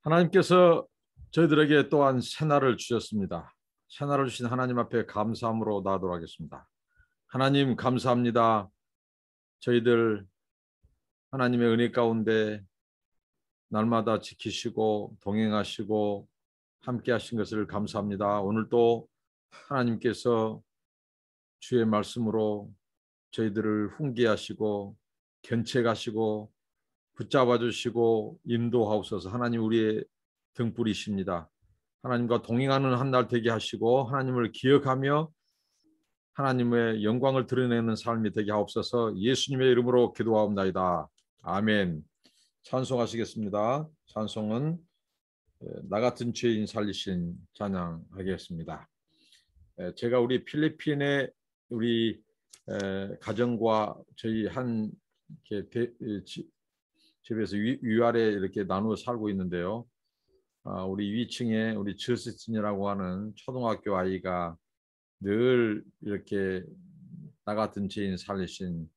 하나님께서 저희들에게 또한 새날을 주셨습니다. 새날을 주신 하나님 앞에 감사함으로 나아가도록 하겠습니다. 하나님 감사합니다. 저희들 하나님의 은혜 가운데 날마다 지키시고 동행하시고 함께 하신 것을 감사합니다. 오늘도 하나님께서 주의 말씀으로 저희들을 훈계하시고 견책하시고 붙잡아 주시고 인도하옵소서. 하나님 우리의 등불이십니다. 하나님과 동행하는 한 날 되게 하시고 하나님을 기억하며 하나님의 영광을 드러내는 삶이 되게 하옵소서. 예수님의 이름으로 기도하옵나이다. 아멘. 찬송하시겠습니다. 찬송은 나 같은 죄인 살리신 찬양하겠습니다. 제가 우리 필리핀의 우리 가정과 저희 한 집에서 위아래 이렇게 나누어 살고 있는데요. 우리 위층에 우리 저스틴이라고 하는 초등학교 아이가 늘 이렇게 나 같은 죄인 살리신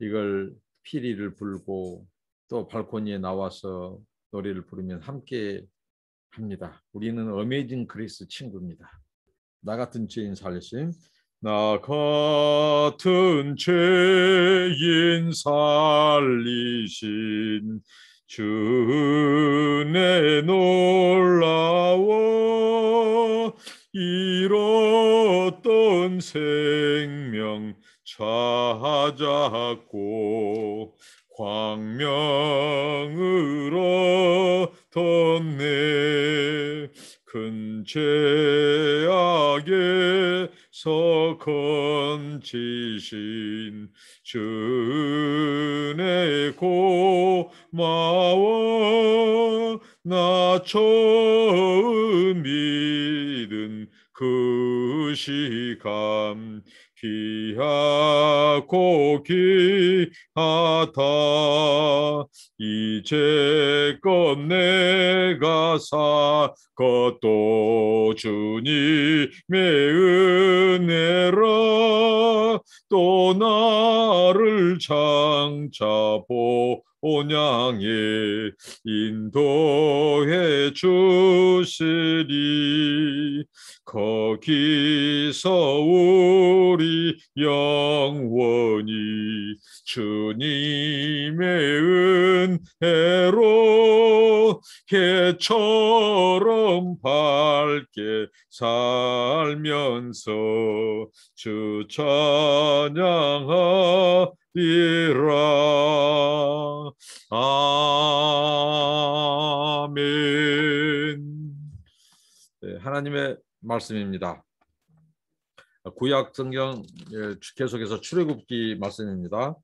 이걸 피리를 불고 또 발코니에 나와서 노래를 부르면 함께 합니다. 우리는 어메이징 그레이스 친구입니다. 나 같은 죄인 살리신 나 같은 죄인 살리신 주 은혜 놀라워 잃었던 생명 찾았고 광명을 얻었네. 큰 죄악에서 건지신 주 은혜 고마워. 나 처음 믿은 그 시간 귀하고 귀하다. 이제껏 내가 살 것도 주님의 은혜라. 또 나를 장차 본향에 인도해 주시리. 거기서 우리 영원히 주님의 은혜로 해처럼 밝게 살면서 주 찬양하리라. 아멘. 네, 하나님의 말씀입니다. 구약 성경 계속해서 출애굽기 말씀입니다.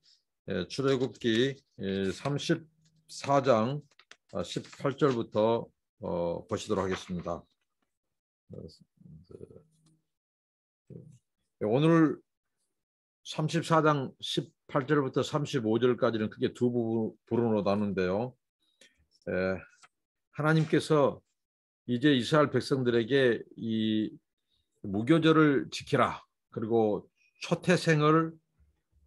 출애굽기 34장 18절부터 보시도록 하겠습니다. 오늘 34장 18절부터 35절까지는 크게 두 부분으로 나누는데요. 하나님께서 이제 이스라엘 백성들에게 이 무교절을 지키라, 그리고 초태생을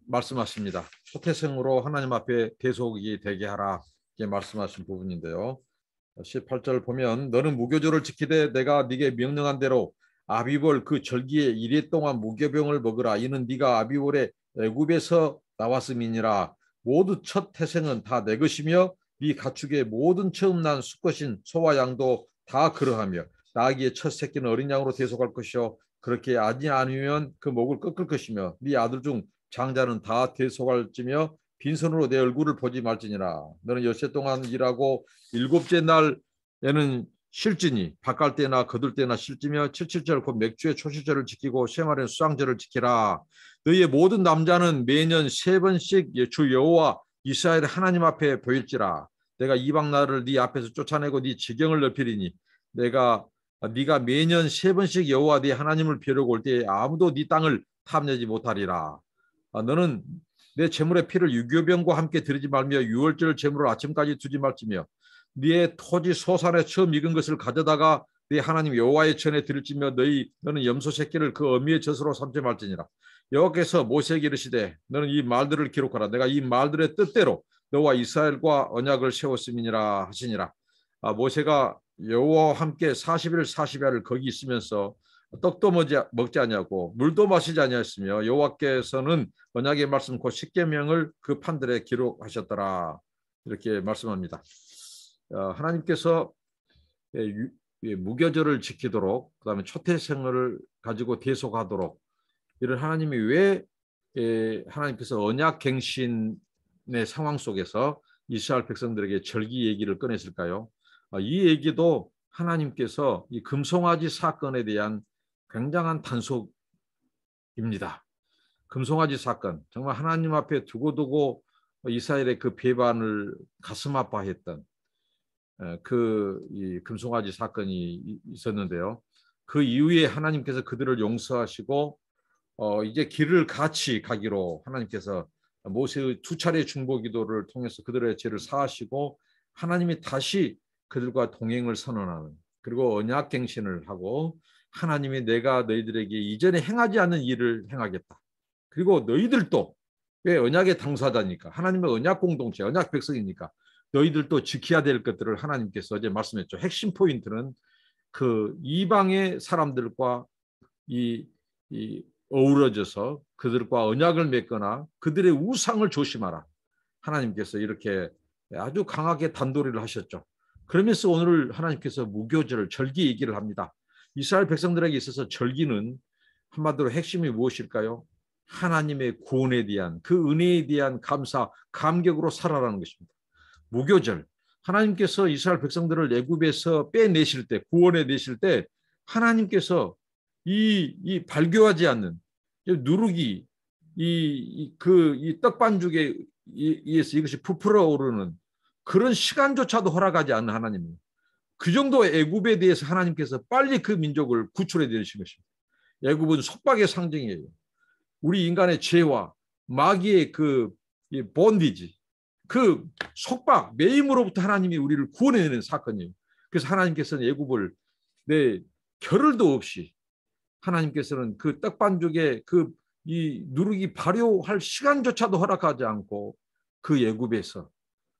말씀하십니다. 초태생으로 하나님 앞에 대속이 되게 하라, 이렇게 말씀하신 부분인데요. 18절 보면 너는 무교절을 지키되 내가 네게 명령한 대로 아비벌 그 절기에 이래 동안 무교병을 먹으라. 이는 네가 아비벌에 애굽에서 나왔음이니라. 모두 첫 태생은 다 내 것이며 네 가축의 모든 처음 난 수컷인 소와 양도 다 그러하며 나귀의 첫 새끼는 어린 양으로 대속할 것이요 그렇게 아니면 그 목을 꺾을 것이며 네 아들 중 장자는 다 대속할지며 빈손으로 내 얼굴을 보지 말지니라. 너는 엿새 동안 일하고 일곱째 날에는 쉴지니 바깔 때나 거둘 때나 쉴지며 칠칠절 곧 맥주의 초실절을 지키고 쇠말의 수상절을 지키라. 너희의 모든 남자는 매년 3번씩 주 여호와 이스라엘 하나님 앞에 보일지라. 내가 이방 나라를 네 앞에서 쫓아내고 네 지경을 넓히리니 네가 매년 3번씩 여호와 네 하나님을 뵈려고 올 때에 아무도 네 땅을 탐내지 못하리라. 너는 내 제물의 피를 유교병과 함께 드리지 말며 유월절 제물을 아침까지 두지 말지며 네 토지 소산에 처음 익은 것을 가져다가 네 하나님 여호와의 전에 드릴지며 너는 염소 새끼를 그 어미의 젖으로 삼지 말지니라. 여호와께서 모세에게 이르시되 너는 이 말들을 기록하라. 내가 이 말들의 뜻대로 너와 이스라엘과 언약을 세웠음이니라 하시니라. 모세가 여호와와 함께 40일 40야를 거기 있으면서 떡도 먹지 아니하고 물도 마시지 아니하였으며 여호와께서는 언약의 말씀 곧 십계명을 그 판들에 기록하셨더라. 이렇게 말씀합니다. 하나님께서 무교절을 지키도록, 그다음에 초태생을 가지고 대속하도록, 이런 하나님이 왜 하나님께서 언약갱신의 상황 속에서 이스라엘 백성들에게 절기 얘기를 꺼냈을까요? 이 얘기도 하나님께서 이 금송아지 사건에 대한 굉장한 단속입니다. 금송아지 사건, 정말 하나님 앞에 두고두고 이스라엘의 그 배반을 가슴 아파했던 이 금송아지 사건이 있었는데요. 그 이후에 하나님께서 그들을 용서하시고 이제 길을 같이 가기로 하나님께서 모세의 2차례 중보 기도를 통해서 그들의 죄를 사하시고 하나님이 다시 그들과 동행을 선언하는, 그리고 언약갱신을 하고 하나님이 내가 너희들에게 이전에 행하지 않은 일을 행하겠다. 그리고 너희들도, 왜 언약의 당사자니까, 하나님의 언약 공동체, 언약 백성이니까 너희들도 지켜야 될 것들을 하나님께서 어제 말씀했죠. 핵심 포인트는 그 이방의 사람들과 이 어우러져서 그들과 언약을 맺거나 그들의 우상을 조심하라. 하나님께서 이렇게 아주 강하게 단도리를 하셨죠. 그러면서 오늘 하나님께서 무교절, 절기 얘기를 합니다. 이스라엘 백성들에게 있어서 절기는 한마디로 핵심이 무엇일까요? 하나님의 구원에 대한, 그 은혜에 대한 감사, 감격으로 살아라는 것입니다. 무교절, 하나님께서 이스라엘 백성들을 애굽에서 빼내실 때, 구원해 내실 때 하나님께서 이 발교하지 않는 누룩이 이 떡반죽에 의해서 이것이 부풀어 오르는 그런 시간조차도 허락하지 않는 하나님, 그 정도 애굽에 대해서 하나님께서 빨리 그 민족을 구출해 내리신 것입니다. 애굽은 속박의 상징이에요. 우리 인간의 죄와 마귀의 그 본디지, 그 속박, 매임으로부터 하나님이 우리를 구원해내는 사건이에요. 그래서 하나님께서는 애굽을 겨를도 없이, 하나님께서는 그 떡반죽에 이 누룩이 발효할 시간조차도 허락하지 않고 그 애굽에서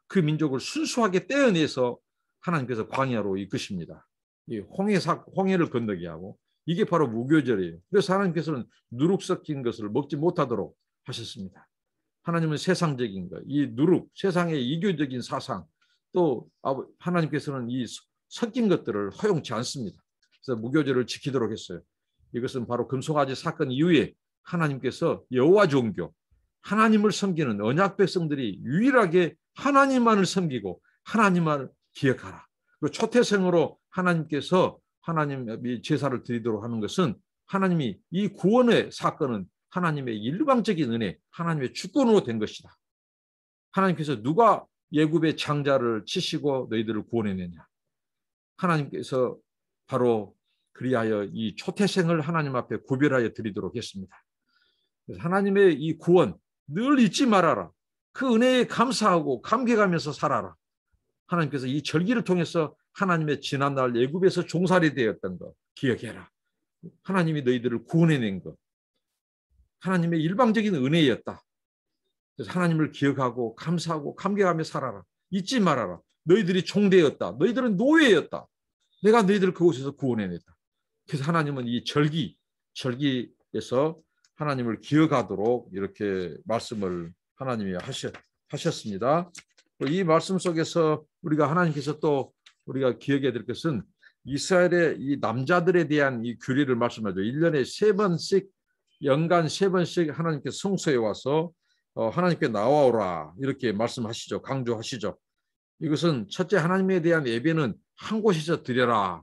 그 민족을 순수하게 떼어내서 하나님께서 광야로 이끄십니다. 이 홍해를 건너게 하고, 이게 바로 무교절이에요. 그래서 하나님께서는 누룩 섞인 것을 먹지 못하도록 하셨습니다. 하나님은 세상적인 것, 이 누룩, 세상의 이교적인 사상, 또 하나님께서는 이 섞인 것들을 허용치 않습니다. 그래서 무교절을 지키도록 했어요. 이것은 바로 금송아지 사건 이후에 하나님께서 여호와 종교, 하나님을 섬기는 언약 백성들이 유일하게 하나님만을 섬기고 하나님만을 기억하라. 그리고 초태생으로 하나님께서 하나님의 제사를 드리도록 하는 것은, 하나님이 이 구원의 사건은 하나님의 일방적인 은혜, 하나님의 주권으로 된 것이다. 하나님께서 누가 애굽의 장자를 치시고 너희들을 구원해내냐? 하나님께서 바로 그리하여 이 초태생을 하나님 앞에 구별하여 드리도록 했습니다. 그래서 하나님의 이 구원 늘 잊지 말아라. 그 은혜에 감사하고 감격하면서 살아라. 하나님께서 이 절기를 통해서 하나님의 지난날 애굽에서 종살이 되었던 것 기억해라. 하나님이 너희들을 구원해낸 것, 하나님의 일방적인 은혜였다. 그래서 하나님을 기억하고 감사하고 감격하며 살아라. 잊지 말아라. 너희들이 종되었다. 너희들은 노예였다. 내가 너희들을 그곳에서 구원해냈다. 그래서 하나님은 이 절기에서 하나님을 기억하도록 이렇게 말씀을 하나님이 하셨습니다. 이 말씀 속에서 우리가 하나님께서 또 우리가 기억해야 될 것은 이스라엘의 이 남자들에 대한 이 규례를 말씀하죠. 1년에 3번씩, 연간 3번씩 하나님께서 성소에 와서 하나님께 나와오라 이렇게 말씀하시죠. 강조하시죠. 이것은 첫째, 하나님에 대한 예배는 한 곳에서 드려라.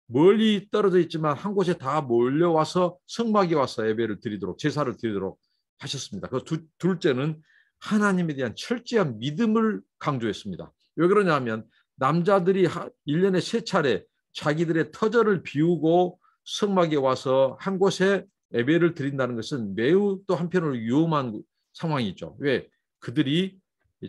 멀리 떨어져 있지만 한 곳에 다 몰려와서 성막에 와서 예배를 드리도록, 제사를 드리도록 하셨습니다. 그 둘째는 하나님에 대한 철저한 믿음을 강조했습니다. 왜 그러냐면 남자들이 1년에 3차례 자기들의 터전을 비우고 성막에 와서 한 곳에 예배를 드린다는 것은 매우 또 한편으로 위험한 상황이죠. 왜? 그들이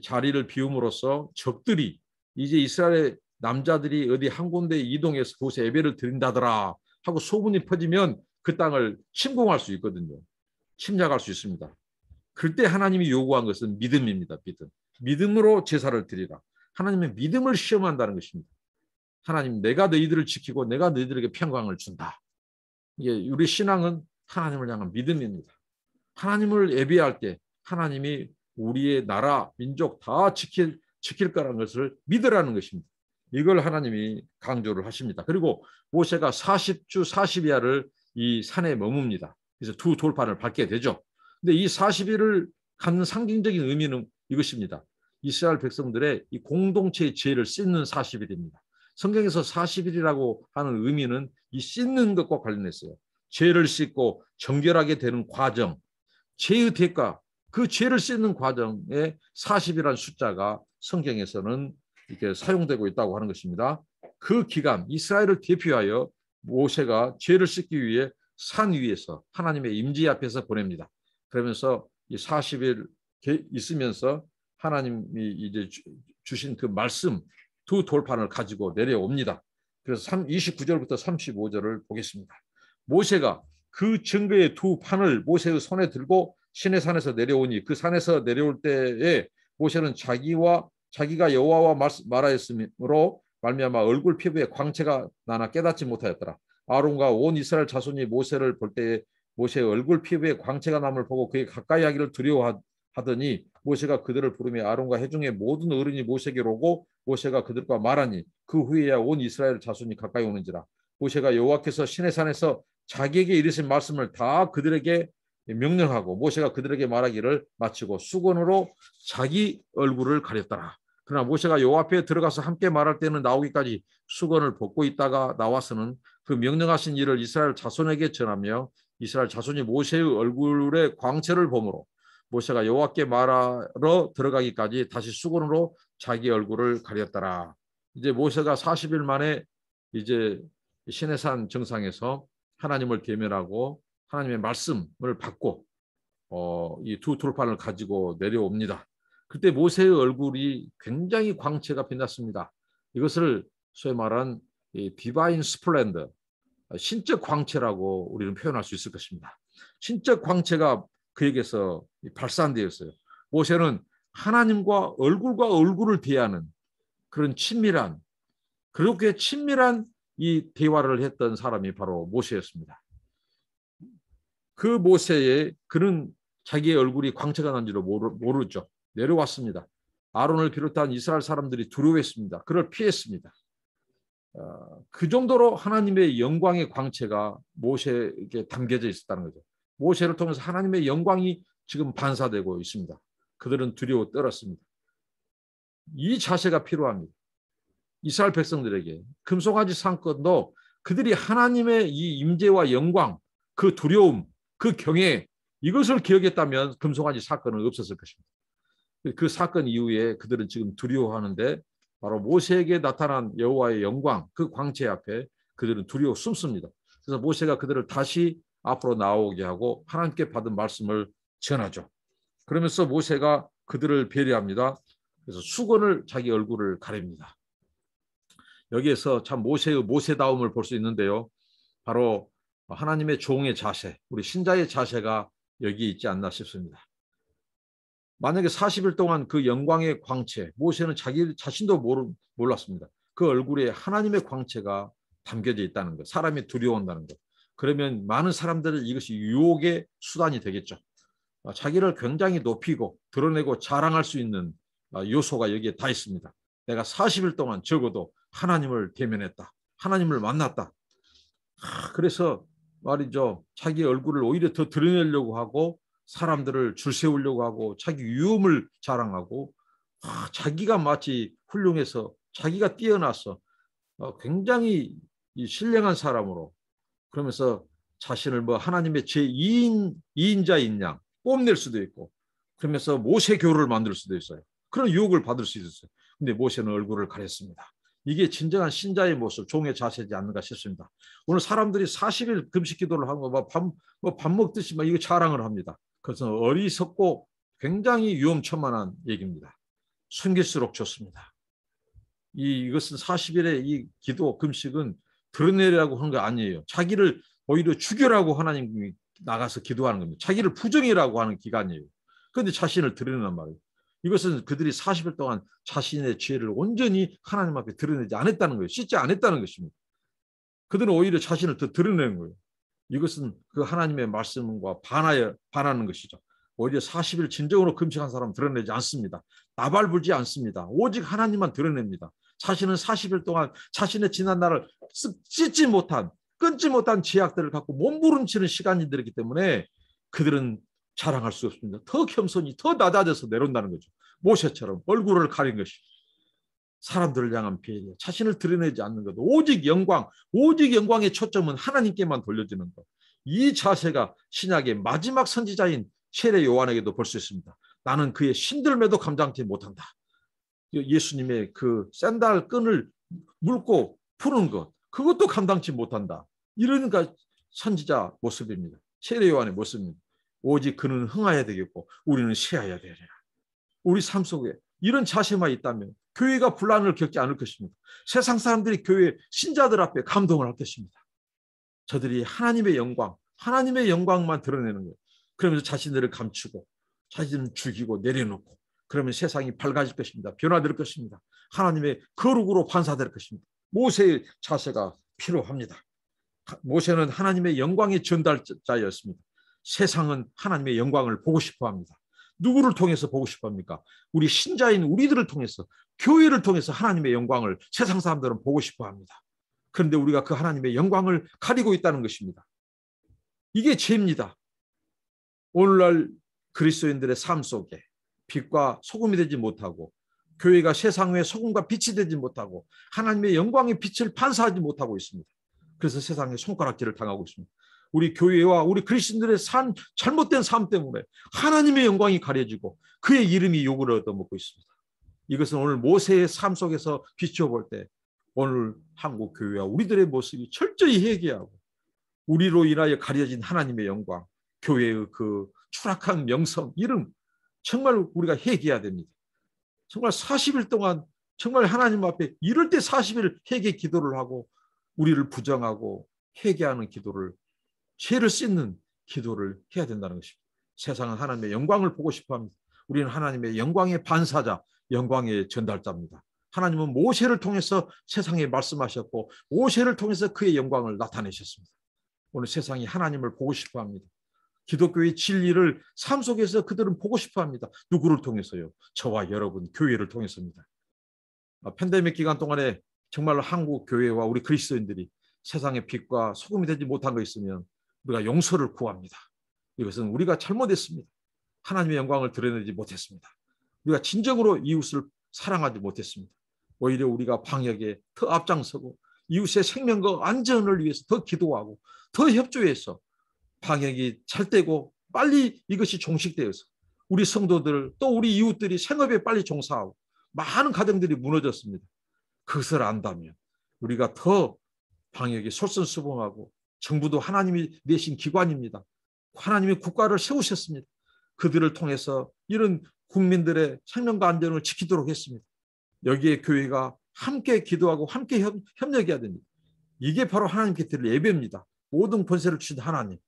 자리를 비움으로써 적들이 이제 이스라엘의 남자들이 어디 한 군데 이동해서 그곳에 예배를 드린다더라 하고 소문이 퍼지면 그 땅을 침공할 수 있거든요. 침략할 수 있습니다. 그때 하나님이 요구한 것은 믿음입니다. 믿음으로 제사를 드리라. 하나님의 믿음을 시험한다는 것입니다. 하나님 내가 너희들을 지키고 내가 너희들에게 평강을 준다. 이게 우리 신앙은 하나님을 향한 믿음입니다. 하나님을 예배할 때 하나님이 우리의 나라, 민족 다 지킬 거라는 것을 믿으라는 것입니다. 이걸 하나님이 강조를 하십니다. 그리고 모세가 40주 40야를 이 산에 머뭅니다. 그래서 두 돌판을 밟게 되죠. 근데 이 40일을 갖는 상징적인 의미는 이것입니다. 이스라엘 백성들의 이 공동체의 죄를 씻는 40일입니다. 성경에서 40일이라고 하는 의미는 이 씻는 것과 관련했어요. 죄를 씻고 정결하게 되는 과정, 죄의 대가, 그 죄를 씻는 과정에 40이라는 숫자가 성경에서는 이렇게 사용되고 있다고 하는 것입니다. 그 기간, 이스라엘을 대표하여 모세가 죄를 씻기 위해 산 위에서 하나님의 임재 앞에서 보냅니다. 그러면서 이 40일 있으면서 하나님이 이제 주신 그 말씀 두 돌판을 가지고 내려옵니다. 그래서 29절부터 35절을 보겠습니다. 모세가 그 증거의 두 판을 모세의 손에 들고 시내 산에서 내려오니 그 산에서 내려올 때에 모세는 자기가 여호와와 말하였으므로 말미암아 얼굴 피부에 광채가 나나 깨닫지 못하였더라. 아론과 온 이스라엘 자손이 모세를 볼 때에 모세의 얼굴 피부에 광채가 남을 보고 그의 가까이 하기를 두려워하더니 모세가 그들을 부르며 아론과 회중의 모든 어른이 모세에게로 오고 모세가 그들과 말하니 그 후에야 온 이스라엘 자손이 가까이 오는지라. 모세가 여호와께서 시내산에서 자기에게 이르신 말씀을 다 그들에게 명령하고 모세가 그들에게 말하기를 마치고 수건으로 자기 얼굴을 가렸더라. 그러나 모세가 여호와 앞에 들어가서 함께 말할 때는 나오기까지 수건을 벗고 있다가 나와서는 그 명령하신 일을 이스라엘 자손에게 전하며 이스라엘 자손이 모세의 얼굴에 광채를 보므로 모세가 여호와께 말하러 들어가기까지 다시 수건으로 자기 얼굴을 가렸더라. 이제 모세가 40일 만에 이제 시내산 정상에서 하나님을 대면하고 하나님의 말씀을 받고 이 두 돌판을 가지고 내려옵니다. 그때 모세의 얼굴이 굉장히 광채가 빛났습니다. 이것을 소위 말한 디바인 스플렌더, 신적 광채라고 우리는 표현할 수 있을 것입니다. 신적 광채가 그에게서 발산되었어요. 모세는 하나님과 얼굴과 얼굴을 대하는 그런 친밀한, 그렇게 친밀한 이 대화를 했던 사람이 바로 모세였습니다. 그 모세의 그는 자기의 얼굴이 광채가 난지도 모르죠. 내려왔습니다. 아론을 비롯한 이스라엘 사람들이 두려워했습니다. 그를 피했습니다. 그 정도로 하나님의 영광의 광채가 모세에게 담겨져 있었다는 거죠. 모세를 통해서 하나님의 영광이 지금 반사되고 있습니다. 그들은 두려워 떨었습니다. 이 자세가 필요합니다. 이스라엘 백성들에게 금송아지 사건도 그들이 하나님의 이 임재와 영광, 그 두려움, 그 경외, 이것을 기억했다면 금송아지 사건은 없었을 것입니다. 그 사건 이후에 그들은 지금 두려워하는데 바로 모세에게 나타난 여호와의 영광, 그 광채 앞에 그들은 두려워 숨습니다. 그래서 모세가 그들을 다시 앞으로 나오게 하고 하나님께 받은 말씀을 전하죠. 그러면서 모세가 그들을 배려합니다. 그래서 수건을 자기 얼굴을 가립니다. 여기에서 참 모세의 모세다움을 볼 수 있는데요. 바로 하나님의 종의 자세, 우리 신자의 자세가 여기 있지 않나 싶습니다. 만약에 40일 동안 그 영광의 광채, 모세는 자기 자신도 몰랐습니다. 그 얼굴에 하나님의 광채가 담겨져 있다는 것, 사람이 두려워한다는 것. 그러면 많은 사람들은 이것이 유혹의 수단이 되겠죠. 자기를 굉장히 높이고 드러내고 자랑할 수 있는 요소가 여기에 다 있습니다. 내가 40일 동안 적어도 하나님을 대면했다. 하나님을 만났다. 그래서 말이죠. 자기 얼굴을 오히려 더 드러내려고 하고 사람들을 줄 세우려고 하고 자기 위엄을 자랑하고 자기가 마치 훌륭해서 자기가 뛰어나서 굉장히 신령한 사람으로 그러면서 자신을 뭐 하나님의 제2인자인 양 뽐낼 수도 있고 그러면서 모세교를 만들 수도 있어요. 그런 유혹을 받을 수 있었어요. 근데 모세는 얼굴을 가렸습니다. 이게 진정한 신자의 모습, 종의 자세지 않는가 싶습니다. 오늘 사람들이 40일 금식 기도를 하고 밥 먹듯이 이거 자랑을 합니다. 그래서 어리석고 굉장히 위험천만한 얘기입니다. 숨길수록 좋습니다. 이것은 40일의 이 기도 금식은 드러내려고 하는 거 아니에요. 자기를 오히려 죽여라고 하나님이 나가서 기도하는 겁니다. 자기를 부정이라고 하는 기간이에요. 그런데 자신을 드러내란 말이에요. 이것은 그들이 40일 동안 자신의 죄를 온전히 하나님 앞에 드러내지 않았다는 거예요. 씻지 않았다는 것입니다. 그들은 오히려 자신을 더 드러내는 거예요. 이것은 그 하나님의 말씀과 반하는 것이죠. 오히려 40일 진정으로 금식한 사람은 드러내지 않습니다. 나발불지 않습니다. 오직 하나님만 드러냅니다. 자신은 40일 동안 자신의 지난 날을 씻지 못한, 끊지 못한 죄악들을 갖고 몸부림치는 시간이 들었기 때문에 그들은 자랑할 수 없습니다. 더 겸손히 더 낮아져서 내려온다는 거죠. 모세처럼 얼굴을 가린 것이 사람들을 향한 배려, 자신을 드러내지 않는 것, 오직 영광의 초점은 하나님께만 돌려지는 것. 이 자세가 신약의 마지막 선지자인 세례 요한에게도 볼 수 있습니다. 나는 그의 신들매도 감당치 못한다. 예수님의 그 샌들 끈을 물고 푸는 것, 그것도 감당치 못한다. 이런 선지자 모습입니다. 세례 요한의 모습입니다. 오직 그는 흥하여야 되겠고 우리는 쇠하여야 되리라. 우리 삶 속에 이런 자세만 있다면 교회가 분란을 겪지 않을 것입니다. 세상 사람들이 교회 신자들 앞에 감동을 할 것입니다. 저들이 하나님의 영광만 드러내는 거예요. 그러면서 자신들을 감추고 자신을 죽이고 내려놓고 그러면 세상이 밝아질 것입니다. 변화될 것입니다. 하나님의 거룩으로 반사될 것입니다. 모세의 자세가 필요합니다. 모세는 하나님의 영광의 전달자였습니다. 세상은 하나님의 영광을 보고 싶어합니다. 누구를 통해서 보고 싶어합니까? 우리 신자인 우리들을 통해서, 교회를 통해서 하나님의 영광을 세상 사람들은 보고 싶어합니다. 그런데 우리가 그 하나님의 영광을 가리고 있다는 것입니다. 이게 죄입니다. 오늘날 그리스도인들의 삶 속에 빛과 소금이 되지 못하고 교회가 세상의 소금과 빛이 되지 못하고 하나님의 영광의 빛을 반사하지 못하고 있습니다. 그래서 세상에 손가락질을 당하고 있습니다. 우리 교회와 우리 그리스도인들의 잘못된 삶 때문에 하나님의 영광이 가려지고 그의 이름이 욕을 얻어먹고 있습니다. 이것은 오늘 모세의 삶 속에서 비춰볼 때 오늘 한국 교회와 우리들의 모습이 철저히 회개하고 우리로 인하여 가려진 하나님의 영광, 교회의 그 추락한 명성, 이름 정말 우리가 회개해야 됩니다. 정말 40일 동안 정말 하나님 앞에 이럴 때 40일 회개 기도를 하고 우리를 부정하고 회개하는 기도를, 죄를 씻는 기도를 해야 된다는 것입니다. 세상은 하나님의 영광을 보고 싶어합니다. 우리는 하나님의 영광의 반사자, 영광의 전달자입니다. 하나님은 모세를 통해서 세상에 말씀하셨고 모세를 통해서 그의 영광을 나타내셨습니다. 오늘 세상이 하나님을 보고 싶어합니다. 기독교의 진리를 삶 속에서 그들은 보고 싶어합니다. 누구를 통해서요? 저와 여러분, 교회를 통해서입니다. 팬데믹 기간 동안에 정말 한국 교회와 우리 그리스도인들이 세상의 빛과 소금이 되지 못한 거 있으면 우리가 용서를 구합니다. 이것은 우리가 잘못했습니다. 하나님의 영광을 드러내지 못했습니다. 우리가 진정으로 이웃을 사랑하지 못했습니다. 오히려 우리가 방역에 더 앞장서고 이웃의 생명과 안전을 위해서 더 기도하고 더 협조해서 방역이 잘 되고 빨리 이것이 종식되어서 우리 성도들 또 우리 이웃들이 생업에 빨리 종사하고 많은 가정들이 무너졌습니다. 그것을 안다면 우리가 더 방역에 솔선수범하고 정부도 하나님이 내신 기관입니다. 하나님의 국가를 세우셨습니다. 그들을 통해서 이런 국민들의 생명과 안전을 지키도록 했습니다. 여기에 교회가 함께 기도하고 함께 협력해야 됩니다. 이게 바로 하나님께 드릴 예배입니다. 모든 권세를 주신 하나님.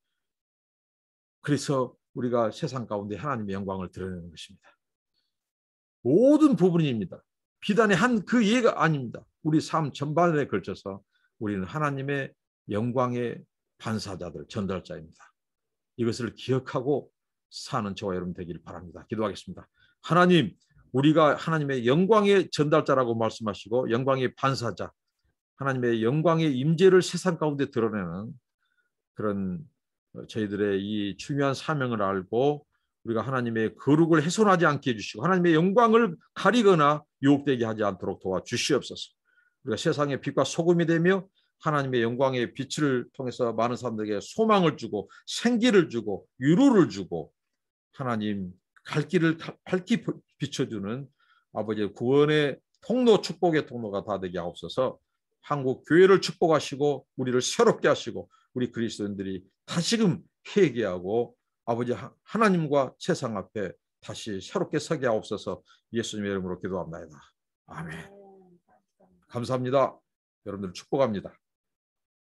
그래서 우리가 세상 가운데 하나님의 영광을 드러내는 것입니다. 모든 부분입니다. 비단의 한 그 예가 아닙니다. 우리 삶 전반에 걸쳐서 우리는 하나님의 영광의 반사자들, 전달자입니다. 이것을 기억하고 사는 저와 여러분 되기를 바랍니다. 기도하겠습니다. 하나님, 우리가 하나님의 영광의 전달자라고 말씀하시고 영광의 반사자, 하나님의 영광의 임재를 세상 가운데 드러내는 그런 저희들의 이 중요한 사명을 알고 우리가 하나님의 거룩을 훼손하지 않게 해주시고 하나님의 영광을 가리거나 유혹되게 하지 않도록 도와주시옵소서. 우리가 세상의 빛과 소금이 되며 하나님의 영광의 빛을 통해서 많은 사람들에게 소망을 주고 생기를 주고 위로를 주고 하나님 갈 길을 밝히 비춰주는 아버지의 구원의 통로, 축복의 통로가 다 되게 하옵소서. 한국 교회를 축복하시고 우리를 새롭게 하시고 우리 그리스도인들이 다시금 회개하고 아버지 하나님과 세상 앞에 다시 새롭게 서게 하옵소서. 예수님의 이름으로 기도합니다. 아멘. 감사합니다. 여러분들 축복합니다.